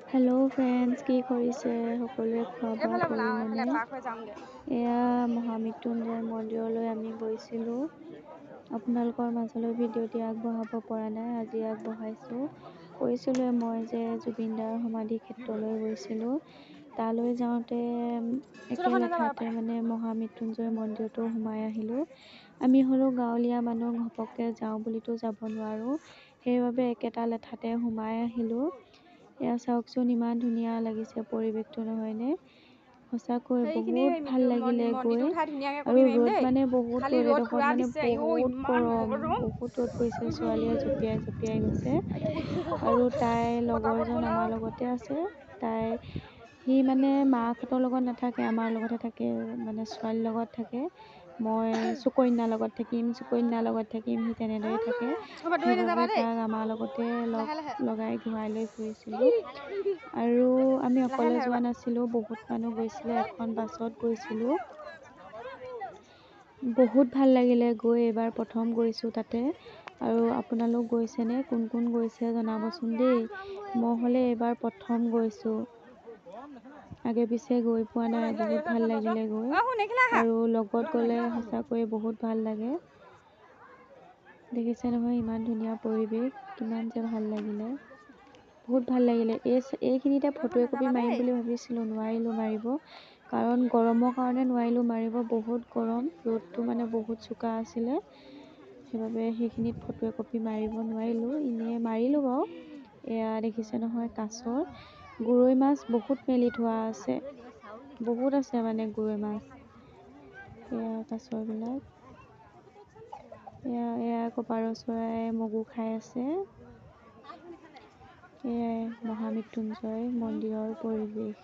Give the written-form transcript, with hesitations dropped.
Hello' friends, কি কৰিছে? সকলোৱে খোৱা বোৱা কৰিলেনে? এয়া মহামৃত্যুঞ্জয় মন্দিৰলৈ আমি গৈছিলোঁ। আপোনালোকৰ মাজলৈ ভিডিঅ'টি আগবঢ়াব পৰা নাই, আজি আগবঢ়াইছোঁ। কৈছিলোঁ মই যে জুবিনদাৰ সমাধি ক্ষেত্ৰলৈ গৈছিলোঁ। তালৈ যাওঁতে একে লেঠাতে মহামৃত্যুঞ্জয় মন্দিৰতো সোমাই আহিলোঁ। আমি হ'লো গাঁৱলীয়া মানুহ, ঘপককৈ যাওঁ বুলিতো যাব নোৱাৰোঁ, সেইবাবে একেটা লেঠাতে সোমাই আহিলোঁ। এয়া চাওকচোন, ইমান ধুনীয়া লাগিছে পৰিৱেশটো, নহয়নে? সঁচাকৈ বহুত ভাল লাগিলে গৈ। আৰু ৰ'দ বহুত ৰ'দ, এডোখৰত বহুত গৰম, বহুত ৰ'দ পৰিছে। ছোৱালীয়ে জঁপিয়াই গৈছে। আৰু তাইৰ লগৰজন আমাৰ লগতে আছে। সি মাকহঁতৰ লগত নাথাকে, আমাৰ লগতহে থাকে, ছোৱালীৰ লগত থাকে। মই সুকন্যাৰ লগত থাকিম, সি তেনেদৰে থাকে। সেইবাবে তাক আমাৰ লগতে লগাই ঘূৰাই লৈ ফুৰিছিলোঁ। আৰু আমি অকলে যোৱা নাছিলোঁ, বহুত মানুহ গৈছিলে, এখন বাছত গৈছিলোঁ। বহুত ভাল লাগিলে গৈ, এইবাৰ প্ৰথম গৈছোঁ তাতে। আৰু আপোনালোক গৈছেনে? কোন কোন গৈছে জনাবচোন দেই। মই হ'লে এইবাৰ প্ৰথম গৈছোঁ, আগে পিছে গৈ পোৱা নাই। বহুত ভাল লাগিলে গৈ, আৰু লগত গ'লে সঁচাকৈয়ে বহুত ভাল লাগে। দেখিছে নহয়, ইমান ধুনীয়া পৰিৱেশ, কিমান যে ভাল লাগিলে, বহুত ভাল লাগিলে। এইখিনিতে ফটো একপি মাৰিম বুলি ভাবিছিলোঁ, নোৱাৰিলোঁ মাৰিব, কাৰণ গৰমৰ কাৰণে নোৱাৰিলোঁ মাৰিব। বহুত গৰম, ৰ'দটো বহুত চোকা আছিলে, সেইবাবে সেইখিনিত ফটো একপি মাৰিব নোৱাৰিলোঁ। এনেই মাৰিলোঁ বাৰু। এয়া দেখিছে নহয়, কাছৰ গৰৈ মাছ বহুত মেলি থোৱা আছে, বহুত আছে গৰৈ মাছ। এয়া কাছৰবিলাক, এয়া আকৌ পাৰ চৰাই মগু খাই আছে। এয়াই মহামৃত্যুঞ্জয় মন্দিৰৰ পৰিৱেশ।